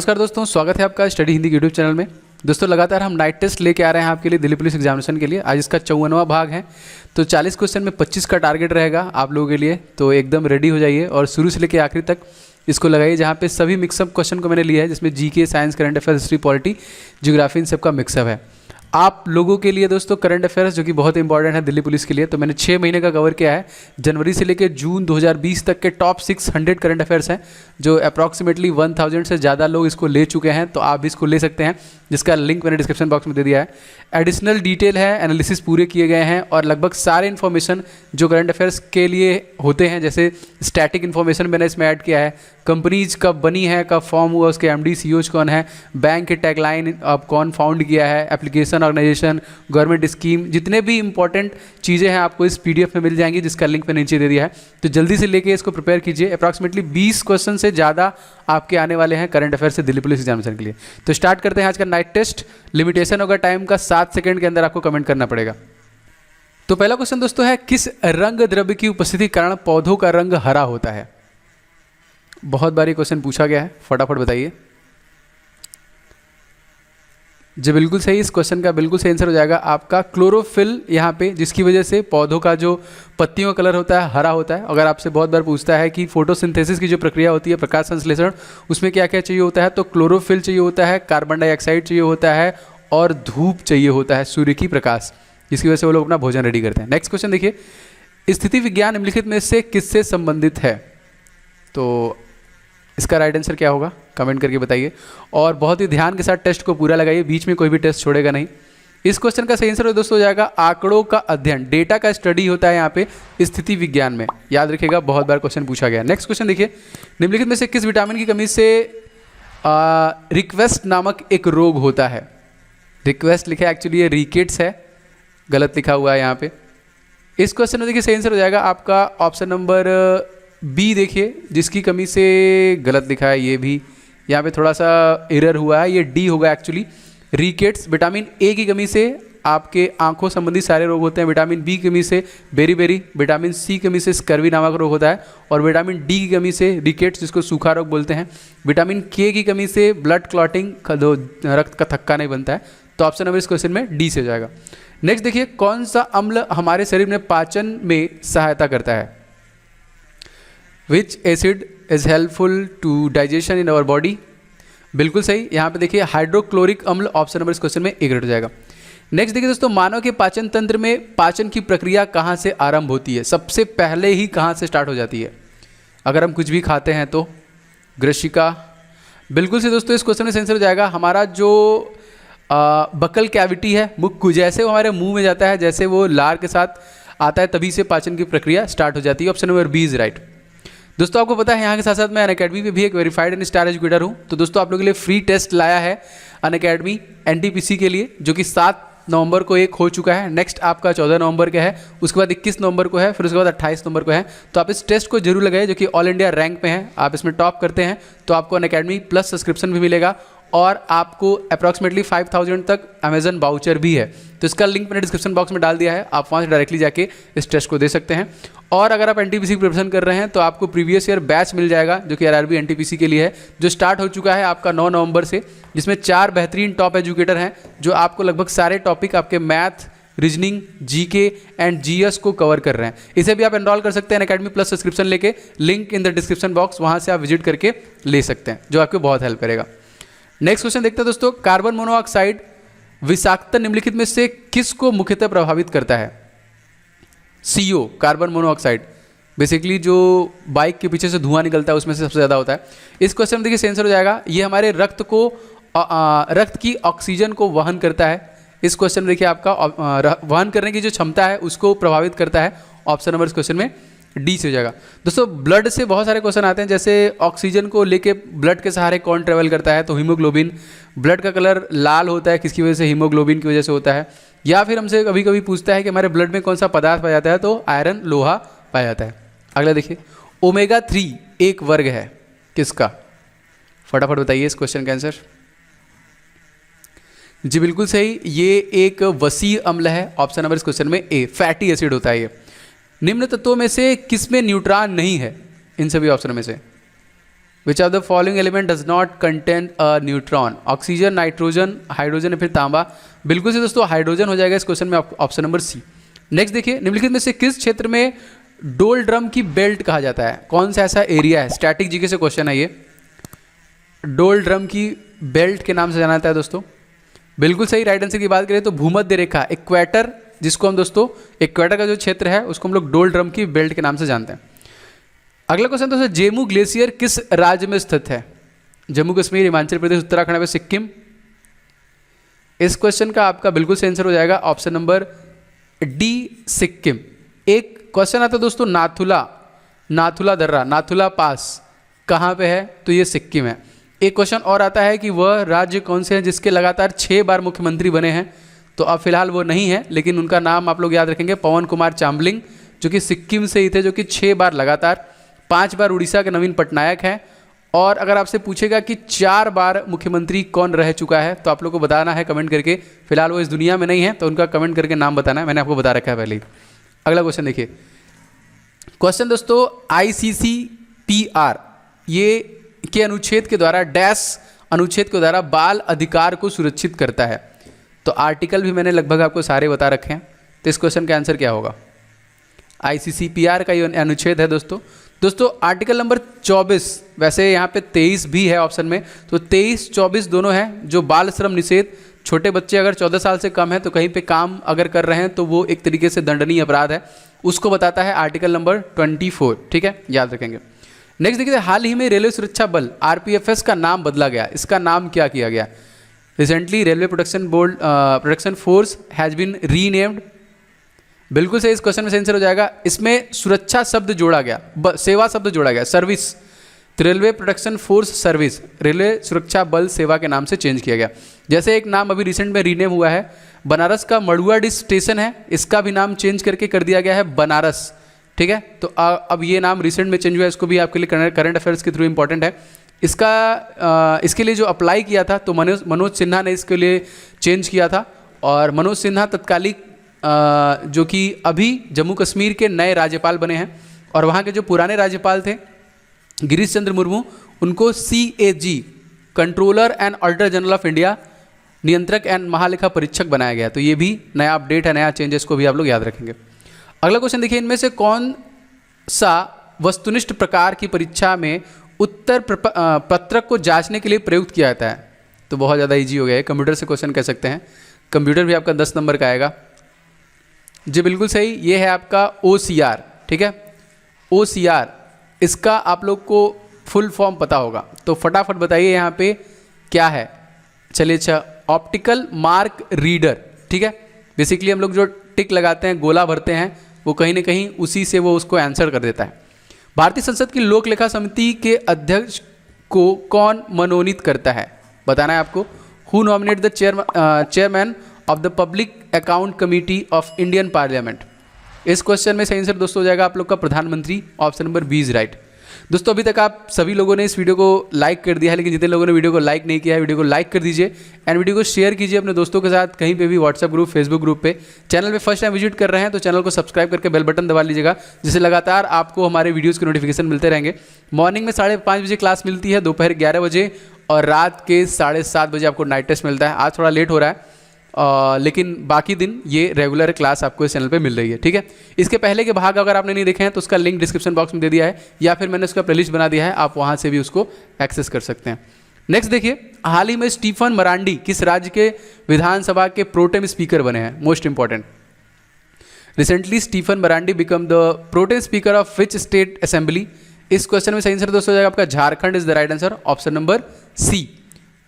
नमस्कार दोस्तों, स्वागत है आपका स्टडी हिंदी यूट्यूब चैनल में। दोस्तों लगातार हम नाइट टेस्ट लेके आ रहे हैं आपके लिए दिल्ली पुलिस एग्जामिनेशन के लिए। आज इसका 54वां भाग है, तो 40 क्वेश्चन में 25 का टारगेट रहेगा आप लोगों के लिए। तो एकदम रेडी हो जाइए और शुरू से लेकर आखिरी तक इसको लगाइए, जहाँ पे सभी मिक्सअप क्वेश्चन को मैंने लिया है, जिसमें GK, science, current affairs, history, polity, geography, इन सब का मिक्सअप है आप लोगों के लिए। दोस्तों करंट अफेयर्स जो कि बहुत इंपॉर्टेंट है दिल्ली पुलिस के लिए, तो मैंने 6 महीने का कवर किया है। जनवरी से लेकर जून 2020 तक के टॉप 600 करंट अफेयर्स हैं, जो अप्रॉक्सीमेटली 1000 से ज़्यादा लोग इसको ले चुके हैं, तो आप भी इसको ले सकते हैं, जिसका लिंक मैंने डिस्क्रिप्शन बॉक्स में दे दिया है। एडिशनल डिटेल है, एनालिसिस पूरे किए गए हैं और लगभग सारे इन्फॉर्मेशन जो करंट अफेयर्स के लिए होते हैं, जैसे स्टैटिक इन्फॉर्मेशन मैंने इसमें ऐड किया है, कंपनीज कब बनी है, कब फॉर्म हुआ, उसके एमडी सीईओज कौन है, बैंक के टैगलाइन अब कौन फाउंड किया है, एप्लीकेशन, ऑर्गेनाइजेशन, गवर्नमेंट स्कीम, जितने भी इंपॉर्टेंट चीज़ें हैं आपको इस पीडीएफ में मिल जाएंगी, जिसका लिंक मैंने नीचे दे दिया है। तो जल्दी से लेके इसको प्रिपेयर कीजिए। अप्रॉक्सीमेटली 20 क्वेश्चन से ज़्यादा आपके आने वाले हैं करंट अफेयर से दिल्ली पुलिस एग्जामिनेशन के लिए। तो स्टार्ट करते हैं आज का नाइट टेस्ट। लिमिटेशन होगा टाइम का, 7 सेकंड के अंदर आपको कमेंट करना पड़ेगा। तो पहला क्वेश्चन दोस्तों है, किस रंग द्रव्य की उपस्थिति के कारण पौधों का रंग हरा होता है? बहुत बार ये क्वेश्चन पूछा गया है, फटाफट बताइए। जी बिल्कुल सही, इस क्वेश्चन का बिल्कुल सही आंसर हो जाएगा आपका क्लोरोफिल, यहाँ पे, जिसकी वजह से पौधों का जो पत्तियों का कलर होता है हरा होता है। अगर आपसे बहुत बार पूछता है कि फोटोसिंथेसिस की जो प्रक्रिया होती है, प्रकाश संश्लेषण, उसमें क्या क्या चाहिए होता है, तो क्लोरोफिल चाहिए होता है, कार्बन डाइऑक्साइड चाहिए होता है और धूप चाहिए होता है, सूर्य की प्रकाश, जिसकी वजह से वो लोग अपना भोजन रेडी करते हैं। नेक्स्ट क्वेश्चन देखिए, स्थिति विज्ञान निम्नलिखित में से किससे संबंधित है? तो इसका राइट आंसर क्या होगा, कमेंट करके बताइए और बहुत ही ध्यान के साथ टेस्ट को पूरा लगाइए, बीच में कोई भी टेस्ट छोड़ेगा नहीं। इस क्वेश्चन का सही आंसर दोस्तों हो जाएगा आंकड़ों का अध्ययन, डेटा का स्टडी होता है यहाँ पे स्थिति विज्ञान में, याद रखिएगा, बहुत बार क्वेश्चन पूछा गया। नेक्स्ट क्वेश्चन देखिए, निम्नलिखित में से किस विटामिन की कमी से रिक्वेस्ट नामक एक रोग होता है? रिक्वेस्ट लिखा है, एक्चुअली ये रिकेट्स है, गलत लिखा हुआ है यहाँ पे। इस क्वेश्चन में देखिए सही आंसर हो जाएगा आपका ऑप्शन नंबर बी, देखिए, जिसकी कमी से गलत लिखा है, ये भी यहाँ पे थोड़ा सा एरर हुआ है, ये डी होगा एक्चुअली। रिकेट्स, विटामिन ए की कमी से आपके आंखों संबंधी सारे रोग होते हैं, विटामिन बी की कमी से बेरी, विटामिन सी की कमी से स्कर्वी नामक रोग होता है और विटामिन डी की कमी से रिकेट्स, जिसको सूखा रोग बोलते हैं। विटामिन के की कमी से ब्लड क्लॉटिंग, रक्त का थक्का नहीं बनता है। तो ऑप्शन नंबर इस क्वेश्चन में डी से हो जाएगा। नेक्स्ट देखिए, कौन सा अम्ल हमारे शरीर में पाचन में सहायता करता है? Which acid is helpful to digestion in our body? बिल्कुल सही, यहाँ पे देखिए हाइड्रोक्लोरिक अम्ल, ऑप्शन नंबर इस क्वेश्चन में एक हो जाएगा। नेक्स्ट देखिए दोस्तों, मानव के पाचन तंत्र में पाचन की प्रक्रिया कहाँ से आरंभ होती है? सबसे पहले ही कहाँ से स्टार्ट हो जाती है अगर हम कुछ भी खाते हैं तो? ग्रशिका, बिल्कुल से दोस्तों, इस क्वेश्चन में आंसर हो जाएगा हमारा जो बकल कैविटी है, मुख, जैसे वो हमारे मुंह में जाता है, जैसे वो लार के साथ आता है, तभी से पाचन की प्रक्रिया स्टार्ट हो जाती है। Option number B is right. दोस्तों आपको पता है यहाँ के साथ साथ मैं अनअकैडमी पे भी एक वेरीफाइड एंड स्टार एजुकेटर हूँ। तो दोस्तों आप लोगों के लिए फ्री टेस्ट लाया है अनअकैडमी एनटीपीसी के लिए, जो कि 7 नवंबर को एक हो चुका है। नेक्स्ट आपका 14 नवंबर का है, उसके बाद 21 नवंबर को है, फिर उसके बाद 28 नवंबर को है। तो आप इस टेस्ट को जरूर लगाइए, जो कि ऑल इंडिया रैंक में है। आप इसमें टॉप करते हैं तो आपको अनअकैडमी प्लस सब्सक्रिप्शन भी मिलेगा और आपको अप्रॉक्सीमेटली 5000 तक अमेजन वाउचर भी है। तो इसका लिंक मैंने डिस्क्रिप्शन बॉक्स में डाल दिया है, आप वहाँ से डायरेक्टली जाके इस टेस्ट को दे सकते हैं। और अगर आप एनटीपीसी की प्रिपरेशन कर रहे हैं तो आपको प्रीवियस ईयर बैच मिल जाएगा, जो कि आरआरबी एनटीपीसी के लिए है, जो स्टार्ट हो चुका है आपका 9 नवंबर से, जिसमें 4 बेहतरीन टॉप एजुकेटर हैं जो आपको लगभग सारे टॉपिक आपके math, reasoning, GK and GS को कवर कर रहे हैं। इसे भी आप एनरोल कर सकते हैं अनअकैडमी प्लस सब्सक्रिप्शन लेके, link in the description box, वहाँ से आप विजिट करके ले सकते हैं, जो आपको बहुत हेल्प करेगा। नेक्स्ट क्वेश्चन देखते हैं दोस्तों, कार्बन मोनोऑक्साइड विषाक्तता निम्नलिखित में से किसको मुख्यतः प्रभावित करता है? CO, कार्बन मोनोऑक्साइड, बेसिकली जो बाइक के पीछे से धुआं निकलता है उसमें से सबसे ज़्यादा होता है। इस क्वेश्चन में देखिए आंसर हो जाएगा, ये हमारे रक्त को रक्त की ऑक्सीजन को वहन करता है। इस क्वेश्चन में देखिए आपका वहन करने की जो क्षमता है उसको प्रभावित करता है। ऑप्शन नंबर इस क्वेश्चन में डी से हो जाएगा। दोस्तों ब्लड से बहुत सारे क्वेश्चन आते हैं, जैसे ऑक्सीजन को लेके ब्लड के सहारे कौन ट्रेवल करता है? तो हीमोग्लोबिन। ब्लड का कलर लाल होता है किसकी वजह से? हीमोग्लोबिन की वजह से होता है। या फिर हमसे कभी कभी पूछता है कि हमारे ब्लड में कौन सा पदार्थ पाया जाता है? तो आयरन, लोहा पाया जाता है। अगला देखिए, ओमेगा 3 एक वर्ग है किसका? फटाफट बताइए इस क्वेश्चन का आंसर। जी बिल्कुल सही, ये एक वसीय अम्ल है। ऑप्शन नंबर इस क्वेश्चन में ए, फैटी एसिड होता है ये। निम्न तत्वों में से किसमें न्यूट्रॉन नहीं है? इन सभी ऑप्शन में से विच of the following element does not contain a neutron? Oxygen, nitrogen, hydrogen या फिर तांबा? बिल्कुल से दोस्तों हाइड्रोजन हो जाएगा इस क्वेश्चन में, ऑप्शन नंबर सी। नेक्स्ट देखिए, निम्नलिखित में से किस क्षेत्र में डोल ड्रम की बेल्ट कहा जाता है? कौन सा ऐसा एरिया है? स्टैटिक जीके से क्वेश्चन है ये। डोल ड्रम की बेल्ट के नाम से जाना जाता है दोस्तों। बिल्कुल सही, राइट आंसर की बात करें तो भूमध्य रेखा, इक्वेटर, जिसको हम दोस्तों इक्वेटर का जो क्षेत्र है उसको हम लोग डोल ड्रम की बेल्ट के नाम से जानते हैं। अगला क्वेश्चन दोस्तों, जेमू ग्लेशियर किस राज्य में स्थित है? जम्मू कश्मीर, हिमाचल प्रदेश, उत्तराखंड या सिक्किम? इस क्वेश्चन का आपका बिल्कुल सही आंसर हो जाएगा ऑप्शन नंबर डी, सिक्किम। एक क्वेश्चन आता है दोस्तों, नाथुला दर्रा, नाथुला पास कहाँ पे है? तो ये सिक्किम है। एक क्वेश्चन और आता है कि वह राज्य कौन से हैं जिसके लगातार 6 बार मुख्यमंत्री बने हैं? तो अब फिलहाल वो नहीं है, लेकिन उनका नाम आप लोग याद रखेंगे, पवन कुमार चामलिंग, जो कि सिक्किम से ही थे, जो कि 6 बार लगातार, 5 बार उड़ीसा के नवीन पटनायक हैं। और अगर आपसे पूछेगा कि 4 बार मुख्यमंत्री कौन रह चुका है तो आप लोग को बताना है कमेंट करके। फिलहाल वो इस दुनिया में नहीं है तो उनका कमेंट करके नाम बताना है, मैंने आपको बता रखा है पहले ही। अगला क्वेश्चन देखिए, क्वेश्चन दोस्तों, ICCPR ये के अनुच्छेद के द्वारा डैश अनुच्छेद के द्वारा बाल अधिकार को सुरक्षित करता है। तो आर्टिकल भी मैंने लगभग आपको सारे बता रखे हैं, तो इस क्वेश्चन का आंसर क्या होगा? ICCPR का ये अनुच्छेद है दोस्तों आर्टिकल नंबर 24, वैसे यहाँ पे 23 भी है ऑप्शन में, तो 23-24 दोनों हैं। जो बाल श्रम निषेध, छोटे बच्चे अगर 14 साल से कम है तो कहीं पे काम अगर कर रहे हैं तो वो एक तरीके से दंडनीय अपराध है, उसको बताता है आर्टिकल नंबर 24। ठीक है, याद रखेंगे। नेक्स्ट देखिए, हाल ही में रेलवे सुरक्षा बल RPFS का नाम बदला गया, इसका नाम क्या किया गया? Recently Railway Protection Force has been renamed. बिल्कुल सही, इस क्वेश्चन में आंसर हो जाएगा। इसमें सुरक्षा शब्द जोड़ा गया, सेवा शब्द जोड़ा गया, सर्विस, तो railway Protection force service, railway सुरक्षा बल सेवा के नाम से चेंज किया गया। जैसे एक नाम अभी रिसेंट में रीनेम हुआ है, बनारस का मड़ुआडीह स्टेशन है, इसका भी नाम चेंज करके कर दिया गया है बनारस। ठीक है, तो अब ये नाम रिसेंट में चेंज हुआ है, इसको भी आपके लिए करंट अफेयर्स के थ्रू इंपॉर्टेंट है। इसके लिए जो अप्लाई किया था तो मनोज सिन्हा ने इसके लिए चेंज किया था, और मनोज सिन्हा तत्कालिक जो कि अभी जम्मू कश्मीर के नए राज्यपाल बने हैं, और वहाँ के जो पुराने राज्यपाल थे गिरीश चंद्र मुर्मू, उनको CAG controller and auditor general of India, नियंत्रक एंड महालेखा परीक्षक बनाया गया। तो ये भी नया अपडेट है, नया चेंजेस को भी आप लोग याद रखेंगे। अगला क्वेश्चन देखिए, इनमें से कौन सा वस्तुनिष्ठ प्रकार की परीक्षा में उत्तर पत्रक को जांचने के लिए प्रयुक्त किया जाता है? तो बहुत ज़्यादा इजी हो गया है, कंप्यूटर से क्वेश्चन कह सकते हैं। कंप्यूटर भी आपका 10 नंबर का आएगा जी, बिल्कुल सही, ये है आपका OCR। ठीक है, OCR, इसका आप लोग को फुल फॉर्म पता होगा, तो फटाफट बताइए यहाँ पे क्या है। चलिए, अच्छा, ऑप्टिकल मार्क रीडर। ठीक है, बेसिकली हम लोग जो टिक लगाते हैं, गोला भरते हैं, वो कहीं ना कहीं उसी से वो उसको आंसर कर देता है। भारतीय संसद की लोक लेखा समिति के अध्यक्ष को कौन मनोनीत करता है? बताना है आपको। Who nominate the chairman of the public account committee of Indian parliament? इस क्वेश्चन में सही आंसर दोस्तों हो जाएगा आप लोग का प्रधानमंत्री, option number B is right. दोस्तों अभी तक आप सभी लोगों ने इस वीडियो को लाइक कर दिया है, लेकिन जितने लोगों ने वीडियो को लाइक नहीं किया है, वीडियो को लाइक कर दीजिए एंड वीडियो को शेयर कीजिए अपने दोस्तों के साथ, कहीं पे भी, व्हाट्सएप ग्रुप, फेसबुक ग्रुप पे। चैनल पे फर्स्ट टाइम विजिट कर रहे हैं तो चैनल को सब्सक्राइब करके बेल बटन दबा लीजिएगा, जिससे लगातार आपको हमारे वीडियोज़ के नोटिफिकेशन मिलते रहेंगे। मॉर्निंग में 5:30 बजे क्लास मिलती है, दोपहर 11 बजे, और रात के 7:30 बजे आपको नाइट टेस्ट मिलता है। आज थोड़ा लेट हो रहा है, लेकिन बाकी दिन ये रेगुलर क्लास आपको इस चैनल पे मिल रही है। ठीक है, इसके पहले के भाग अगर आपने नहीं देखे हैं तो उसका लिंक डिस्क्रिप्शन बॉक्स में दे दिया है, या फिर मैंने उसका प्लेलिस्ट बना दिया है, आप वहाँ से भी उसको एक्सेस कर सकते हैं। नेक्स्ट देखिए, हाल ही में स्टीफन मरांडी किस राज्य के विधानसभा के प्रोटेम स्पीकर बने हैं? Most important, recently Stephen Marandi become the pro tem speaker of which state assembly? इस क्वेश्चन में सही आंसर दोस्तों हो जाएगा आपका Jharkhand is the right answer, option number C.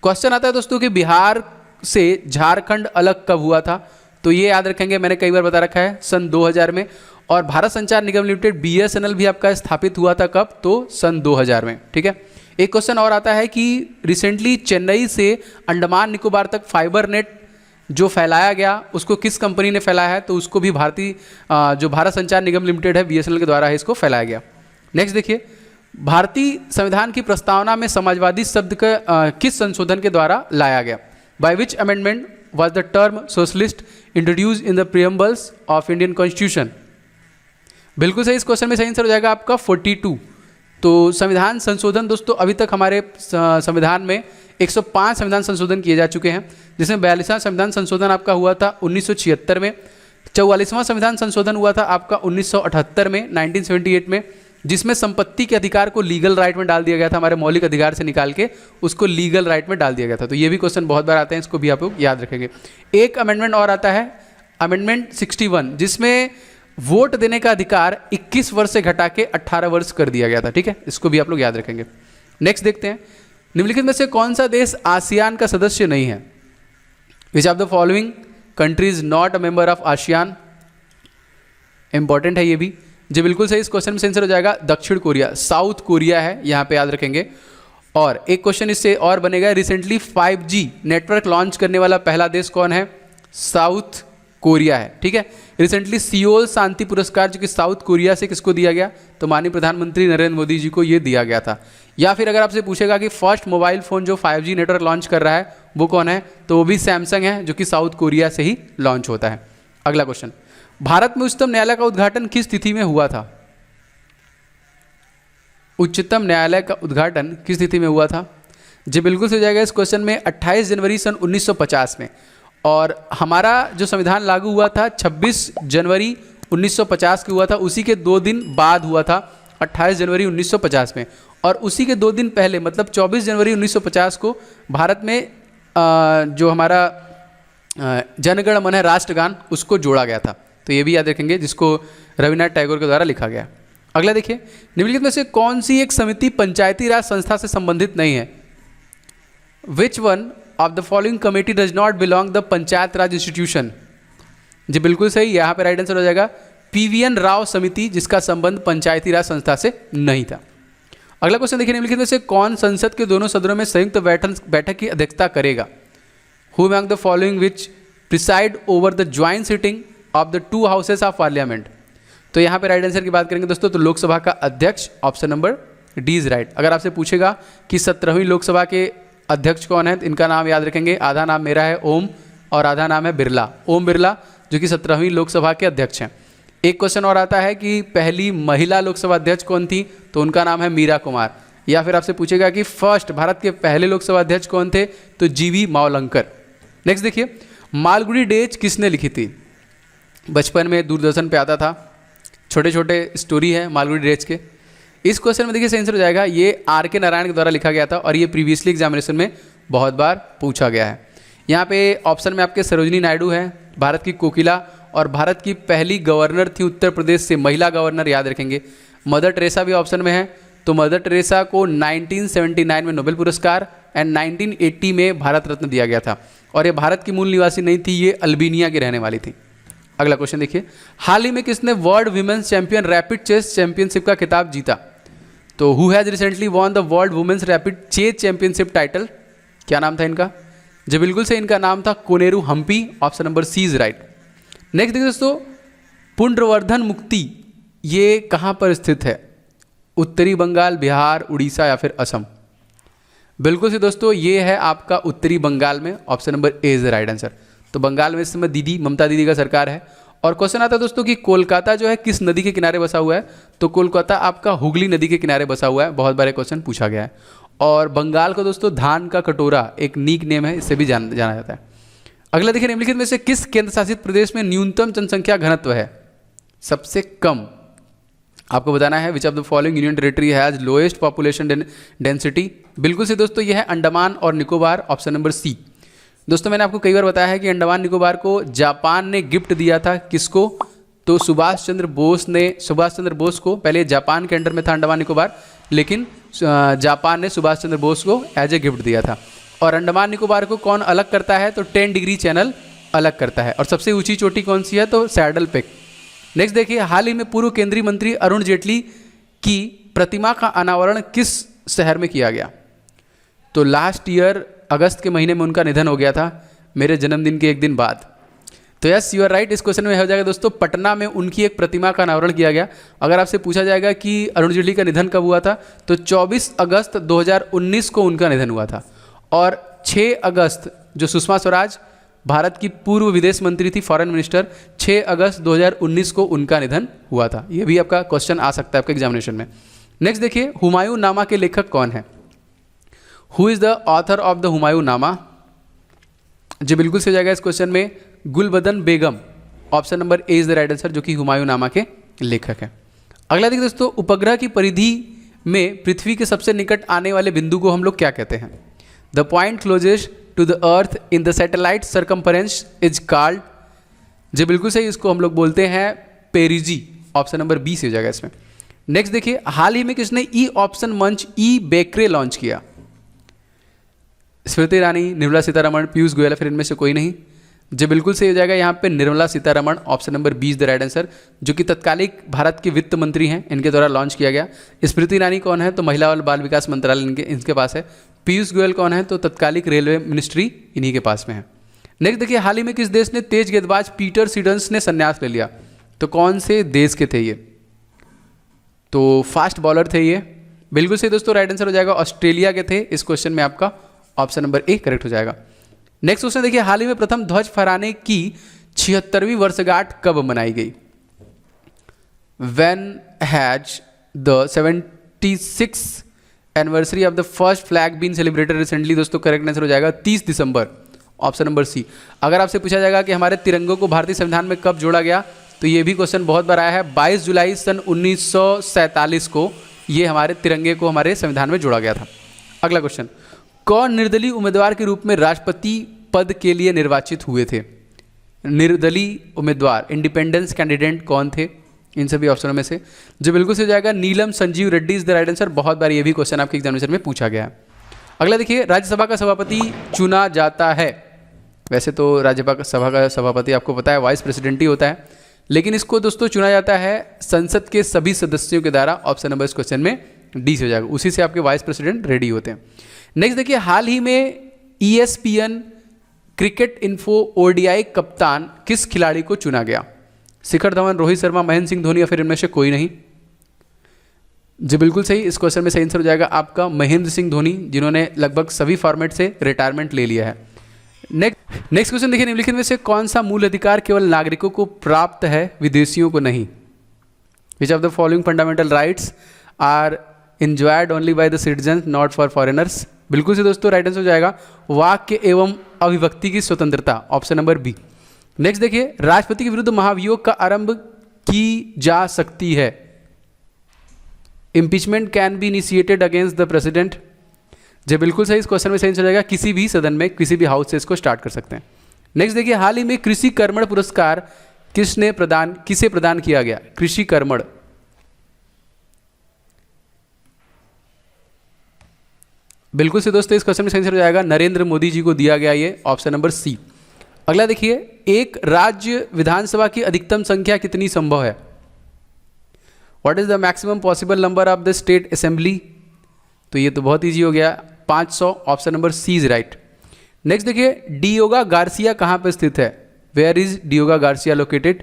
Question आता है दोस्तों कि बिहार से झारखंड अलग कब हुआ था? तो ये याद रखेंगे, मैंने कई बार बता रखा है, सन 2000 में। और भारत संचार निगम लिमिटेड BSNL भी आपका स्थापित हुआ था कब? तो सन 2000 में। ठीक है, एक क्वेश्चन और आता है कि रिसेंटली चेन्नई से अंडमान निकोबार तक फाइबर नेट जो फैलाया गया उसको किस कंपनी ने फैलाया है? तो उसको भी जो भारत संचार निगम लिमिटेड है, BSNL के द्वारा है, इसको फैलाया गया। नेक्स्ट देखिए, भारतीय संविधान की प्रस्तावना में समाजवादी शब्द का किस संशोधन के द्वारा लाया गया? By which amendment was the term socialist introduced in the preambles of Indian Constitution? बिल्कुल सही, इस क्वेश्चन में सही आंसर हो जाएगा आपका 42। तो संविधान संशोधन दोस्तों अभी तक हमारे संविधान में 105 संविधान संशोधन किए जा चुके हैं, जिसमें 42वां संविधान संशोधन आपका हुआ था 1976 में, 44वां संविधान संशोधन हुआ था आपका 1978 में 1978 में, जिसमें संपत्ति के अधिकार को लीगल राइट में डाल दिया गया था, हमारे मौलिक अधिकार से निकाल के उसको लीगल राइट में डाल दिया गया था। तो ये भी क्वेश्चन बहुत बार आते हैं, इसको भी आप लोग याद रखेंगे। एक अमेंडमेंट और आता है अमेंडमेंट 61, जिसमें वोट देने का अधिकार 21 वर्ष से घटा के 18 वर्ष कर दिया गया था। ठीक है, इसको भी आप लोग याद रखेंगे। नेक्स्ट देखते हैं, निम्नलिखित में से कौन सा देश आसियान का सदस्य नहीं है? विच of the following countries not a member of ASEAN? Important है ये भी, जो बिल्कुल सही इस क्वेश्चन में आंसर हो जाएगा दक्षिण कोरिया, साउथ कोरिया है, यहाँ पे याद रखेंगे। और एक क्वेश्चन इससे और बनेगा, रिसेंटली 5G नेटवर्क लॉन्च करने वाला पहला देश कौन है? साउथ कोरिया है। ठीक है, रिसेंटली सियोल शांति पुरस्कार जो कि साउथ कोरिया से किसको दिया गया? तो माननीय प्रधानमंत्री नरेंद्र मोदी जी को ये दिया गया था। या फिर अगर आपसे पूछेगा कि फर्स्ट मोबाइल फ़ोन जो 5G नेटवर्क लॉन्च कर रहा है वो कौन है, तो वो भी सैमसंग है, जो कि साउथ कोरिया से ही लॉन्च होता है। अगला क्वेश्चन, भारत में उच्चतम न्यायालय का उद्घाटन किस तिथि में हुआ था? उच्चतम न्यायालय का उद्घाटन किस तिथि में हुआ था? जी बिल्कुल से हो जाएगा इस क्वेश्चन में 28 जनवरी सन 1950 में। और हमारा जो संविधान लागू हुआ था 26 जनवरी 1950 को हुआ था, उसी के 2 दिन बाद हुआ था 28 जनवरी 1950 में। और उसी के 2 दिन पहले मतलब 24 जनवरी 1950 को भारत में जो हमारा जनगण मन है राष्ट्रगान उसको जोड़ा गया था। तो ये भी याद रखेंगे, जिसको रविन्द्रनाथ टैगोर के द्वारा लिखा गया। अगला देखिए, निम्नलिखित में से कौन सी एक समिति पंचायती राज संस्था से संबंधित नहीं है? Which one of the following committee does not belong the panchayat raj institution? जी बिल्कुल सही, यहाँ पे राइट आंसर हो जाएगा PVN राव समिति, जिसका संबंध पंचायती राज संस्था से नहीं था। अगला क्वेश्चन देखिए, निम्नलिखित में से कौन संसद के दोनों सदनों में संयुक्त बैठक की अध्यक्षता करेगा? Who among the following which preside over the joint sitting of the 2 houses of parliament? तो यहाँ पे राइट आंसर की बात करेंगे दोस्तों, तो लोकसभा का अध्यक्ष, option number D is right. अगर आपसे पूछेगा कि 17वीं लोकसभा के अध्यक्ष कौन है, तो इनका नाम याद रखेंगे, आधा नाम मेरा है ओम और आधा नाम है बिरला, ओम बिरला, जो कि 17वीं लोकसभा के अध्यक्ष हैं। एक क्वेश्चन और आता है कि पहली महिला लोकसभा अध्यक्ष कौन थी, तो उनका नाम है मीरा कुमार। या फिर आपसे पूछेगा कि फर्स्ट भारत के पहले लोकसभा अध्यक्ष कौन थे, तो GV मावलंकर। नेक्स्ट देखिए, मालगुडी डेज किसने लिखी थी? बचपन में दूरदर्शन पे आता था, छोटे छोटे स्टोरी है मालगुडी डेज के। इस क्वेश्चन में देखिए सही आंसर हो जाएगा, ये RK नारायण के द्वारा लिखा गया था और ये प्रीवियसली एग्जामिनेशन में बहुत बार पूछा गया है। यहाँ पे ऑप्शन में आपके सरोजिनी नायडू है, भारत की कोकिला, और भारत की पहली गवर्नर थी उत्तर प्रदेश से, महिला गवर्नर, याद रखेंगे। मदर टेरेसा भी ऑप्शन में है, तो मदर टेरेसा को 1979 में नोबेल पुरस्कार एंड 1980 में भारत रत्न दिया गया था। और ये भारत की मूल निवासी नहीं थी, ये अल्बेनिया की रहने वाली थी। अगला क्वेश्चन देखिए, हाल ही में किसने world women's champion rapid chess championship का खिताब जीता? तो who has recently won the world women's rapid chess championship title? क्या नाम था इनका? जी बिल्कुल से इनका नाम था Koneru Humpy, option number C is right. Next देखिए दोस्तों, पुंड्रवर्धन मुक्ति ये कहाँ पर स्थित है? उत्तरी बंगाल, बिहार, उड़ीसा या फिर असम? बिल्कुल से दोस्तों ये है आपका उत्तरी बंगाल में, option number A is the right answer. तो बंगाल में इस समय दीदी ममता दीदी का सरकार है। और क्वेश्चन आता है दोस्तों कि कोलकाता जो है किस नदी के किनारे बसा हुआ है? तो कोलकाता आपका हुगली नदी के किनारे बसा हुआ है, बहुत बार क्वेश्चन पूछा गया है। और बंगाल को दोस्तों धान का कटोरा एक नीक नेम है, इससे भी जाना जाता है। अगला देखिए, निम्नलिखित में से किस केंद्र शासित प्रदेश में न्यूनतम जनसंख्या घनत्व है? सबसे कम आपको बताना है। विच of the following union territory has lowest population density? बिल्कुल से दोस्तों ये है अंडमान और निकोबार, ऑप्शन नंबर सी। दोस्तों मैंने आपको कई बार बताया है कि अंडमान निकोबार को जापान ने गिफ्ट दिया था, किसको? तो सुभाष चंद्र बोस को। पहले जापान के अंडर में था अंडमान निकोबार, लेकिन जापान ने सुभाष चंद्र बोस को एज ए गिफ्ट दिया था। और अंडमान निकोबार को कौन अलग करता है? तो 10 डिग्री चैनल अलग करता है। और सबसे ऊंची चोटी कौन सी है? तो सैडल पिक। नेक्स्ट देखिए, हाल ही में पूर्व केंद्रीय मंत्री अरुण जेटली की प्रतिमा का अनावरण किस शहर में किया गया? तो लास्ट ईयर अगस्त के महीने में उनका निधन हो गया था, मेरे जन्मदिन के एक दिन बाद। तो यस यू आर राइट, इस क्वेश्चन में हो जाएगा दोस्तों, पटना में उनकी एक प्रतिमा का अनावरण किया गया। अगर आपसे पूछा जाएगा कि अरुण जेटली का निधन कब हुआ था, तो 24 अगस्त 2019 को उनका निधन हुआ था। और 6 अगस्त जो सुषमा स्वराज भारत की पूर्व विदेश मंत्री थी, फॉरेन मिनिस्टर, 6 अगस्त 2019 को उनका निधन हुआ था। ये भी आपका क्वेश्चन आ सकता है आपके एग्जामिनेशन में। नेक्स्ट देखिए, हुमायूं नामा के लेखक कौन है? Who is the author of the Humayun Nama? जी बिल्कुल सही हो जाएगा इस क्वेश्चन में Gulbadan Begum. Option number A is the right answer, जो कि हुमायूं नामा के लेखक है। अगला देखिए दोस्तों, उपग्रह की परिधि में पृथ्वी के सबसे निकट आने वाले बिंदु को हम लोग क्या कहते हैं? The point closest to the earth in the satellite circumference is called. जी बिल्कुल सही, इसको हम लोग बोलते हैं पेरिजी। ऑप्शन नंबर बी से हो जाएगा इसमें। नेक्स्ट देखिए, हाल ही में किसने ई ऑप्शन मंच ई बेकरे लॉन्च किया? स्मृति ईरानी, निर्मला सीतारमण, पीयूष गोयल, फिर इनमें से कोई नहीं? जो बिल्कुल सही हो जाएगा यहाँ पे Nirmala Sitharaman. Option number B is the right answer, जो कि तत्कालिक भारत के वित्त मंत्री हैं, इनके द्वारा लॉन्च किया गया। स्मृति ईरानी कौन है? तो महिला और बाल विकास मंत्रालय इनके पास है। पीयूष गोयल कौन है? तो तत्कालिक रेलवे मिनिस्ट्री इन्हीं के पास में है। नेक्स्ट देखिए, हाल ही में किस देश ने तेज गेंदबाज पीटर सिडन्स ने संन्यास ले लिया? तो कौन से देश के थे ये? तो फास्ट बॉलर थे ये। बिल्कुल सही दोस्तों, राइट आंसर हो जाएगा ऑस्ट्रेलिया के थे। इस क्वेश्चन में आपका ऑप्शन नंबर ए करेक्ट हो जाएगा। नेक्स्ट क्वेश्चन देखिए, हाल ही में प्रथम ध्वज फहराने की 76वीं वर्षगांठ कब मनाई गई? When has the 76th anniversary of the first flag been celebrated recently? दोस्तों करेक्ट आंसर हो जाएगा 30 दिसंबर। ऑप्शन नंबर सी। अगर आपसे पूछा जाएगा कि हमारे तिरंगों को भारतीय संविधान में कब जोड़ा गया, तो ये भी क्वेश्चन बहुत बार आया है। 22 जुलाई सन 1947 को ये हमारे तिरंगे को हमारे संविधान में जोड़ा गया था। अगला क्वेश्चन, कौन निर्दलीय उम्मीदवार के रूप में राष्ट्रपति पद के लिए निर्वाचित हुए थे? निर्दलीय उम्मीदवार, इंडिपेंडेंस कैंडिडेट कौन थे इन सभी ऑप्शनों में से? जो बिल्कुल से हो जाएगा Neelam Sanjiva Reddy is the right answer. बहुत बार ये भी क्वेश्चन आपके एग्जामिनेशन में पूछा गया है। अगला देखिए, राज्यसभा का सभापति चुना जाता है। वैसे तो राज्यसभा का सभापति आपको पता है वाइस प्रेसिडेंट ही होता है, लेकिन इसको दोस्तों चुना जाता है संसद के सभी सदस्यों के द्वारा। ऑप्शन नंबर इस क्वेश्चन में डी से हो जाएगा, उसी से आपके वाइस प्रेसिडेंट रेडी होते हैं। नेक्स्ट देखिए, हाल ही में ESPN क्रिकेट इन्फो ODI कप्तान किस खिलाड़ी को चुना गया? शिखर धवन, रोहित शर्मा, महेंद्र सिंह धोनी या फिर इनमें से कोई नहीं? जी बिल्कुल सही, इस क्वेश्चन में सही आंसर हो जाएगा आपका महेंद्र सिंह धोनी, जिन्होंने लगभग सभी फॉर्मेट से रिटायरमेंट ले लिया है। नेक्स्ट क्वेश्चन देखिए, निम्नलिखित में से कौन सा मूल अधिकार केवल नागरिकों को प्राप्त है, विदेशियों को नहीं? Which of the following fundamental rights are enjoyed only by the citizens not for foreigners? बिल्कुल से दोस्तों राइट आंसर हो जाएगा वाक्य एवं अभिव्यक्ति की स्वतंत्रता। Option number B. नेक्स्ट देखिए, राष्ट्रपति के विरुद्ध महाभियोग का आरंभ की जा सकती है। Impeachment can be initiated against the president. जो बिल्कुल सही, इस क्वेश्चन में सही आंसर हो जाएगा किसी भी सदन में, किसी भी हाउस से इसको स्टार्ट कर सकते हैं। नेक्स्ट देखिए, हाल ही में कृषि कर्मण पुरस्कार किसे प्रदान किया गया? कृषि कर्मण, बिल्कुल से दोस्तों इस क्वेश्चन में सही आंसर हो जाएगा नरेंद्र मोदी जी को दिया गया ये। Option number C. अगला देखिए, एक राज्य विधानसभा की अधिकतम संख्या कितनी संभव है? What is the maximum possible number of the state assembly? तो ये तो बहुत ईजी हो गया, 500। Option number C is right. Next देखिए, डियोगा गार्सिया कहाँ पर स्थित है? Where is Diego Garcia located?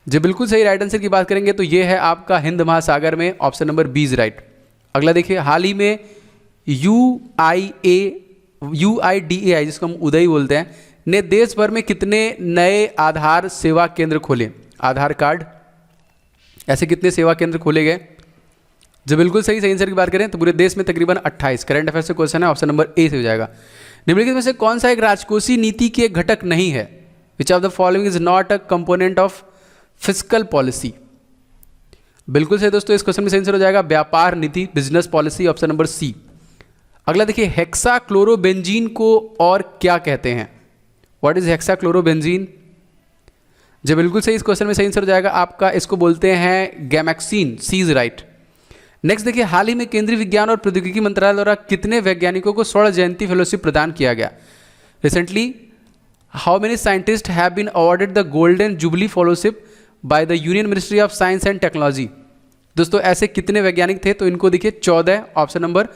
जो बिल्कुल सही राइट आंसर की बात करेंगे तो ये है आपका हिंद महासागर में। Option number B is right. अगला देखिए, हाल ही में UIDAI जिसको हम उदय बोलते हैं, ने देश भर में कितने नए आधार सेवा केंद्र खोले? आधार कार्ड, ऐसे कितने सेवा केंद्र खोले गए? जो बिल्कुल सही आंसर की बात करें तो पूरे देश में तकरीबन 28। करंट अफेयर्स से क्वेश्चन है, ऑप्शन नंबर ए से हो जाएगा। निम्नलिखित में से कौन सा एक राजकोषीय नीति के घटक नहीं है? विच of the following is not a component of fiscal policy? बिल्कुल सही दोस्तों, इस क्वेश्चन में सही आंसर हो जाएगा व्यापार नीति, business policy. Option number C. अगला देखिए, हेक्साक्लोरोबेंजीन को और क्या कहते हैं? What is hexachlorobenzene? जो बिल्कुल सही, इस क्वेश्चन में सही आंसर हो जाएगा आपका, इसको बोलते हैं gammexane. C is right. Next देखिए, हाल ही में केंद्रीय विज्ञान और प्रौद्योगिकी मंत्रालय द्वारा कितने वैज्ञानिकों को स्वर्ण जयंती फेलोशिप प्रदान किया गया? Recently how many scientist have been awarded the golden jubilee fellowship by the union ministry of science and technology? दोस्तों ऐसे कितने वैज्ञानिक थे? तो इनको देखिए 14। ऑप्शन नंबर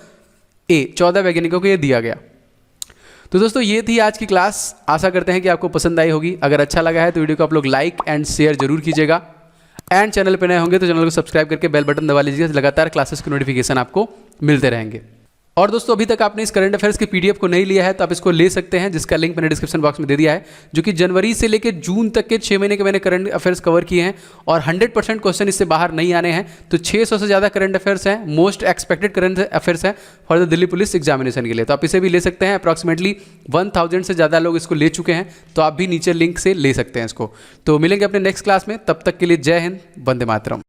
ए, 14 वैज्ञानिकों को ये दिया गया। तो दोस्तों ये थी आज की क्लास। आशा करते हैं कि आपको पसंद आई होगी। अगर अच्छा लगा है तो वीडियो को आप लोग लाइक एंड शेयर जरूर कीजिएगा, एंड चैनल पर नए होंगे तो चैनल को सब्सक्राइब करके बेल बटन दबा लीजिएगा। लगातार क्लासेस के नोटिफिकेशन आपको मिलते रहेंगे। और दोस्तों अभी तक आपने इस करंट अफेयर्स की पीडीएफ को नहीं लिया है तो आप इसको ले सकते हैं, जिसका लिंक मैंने डिस्क्रिप्शन बॉक्स में दे दिया है, जो कि जनवरी से लेकर जून तक के 6 महीने के मैंने करंट अफेयर्स कवर किए हैं और 100% क्वेश्चन इससे बाहर नहीं आने हैं। तो 600 से ज़्यादा करंट अफेयर्स हैं, मोस्ट एक्सपेक्टेड करंट अफेयर्स हैं for the Delhi police examination के लिए। तो आप इसे भी ले सकते हैं। अप्रॉक्सीमेटली 1000 से ज़्यादा लोग इसको ले चुके हैं, तो आप भी नीचे लिंक से ले सकते हैं इसको। तो मिलेंगे अपने नेक्स्ट क्लास में, तब तक के लिए जय हिंद, वंदे मातरम।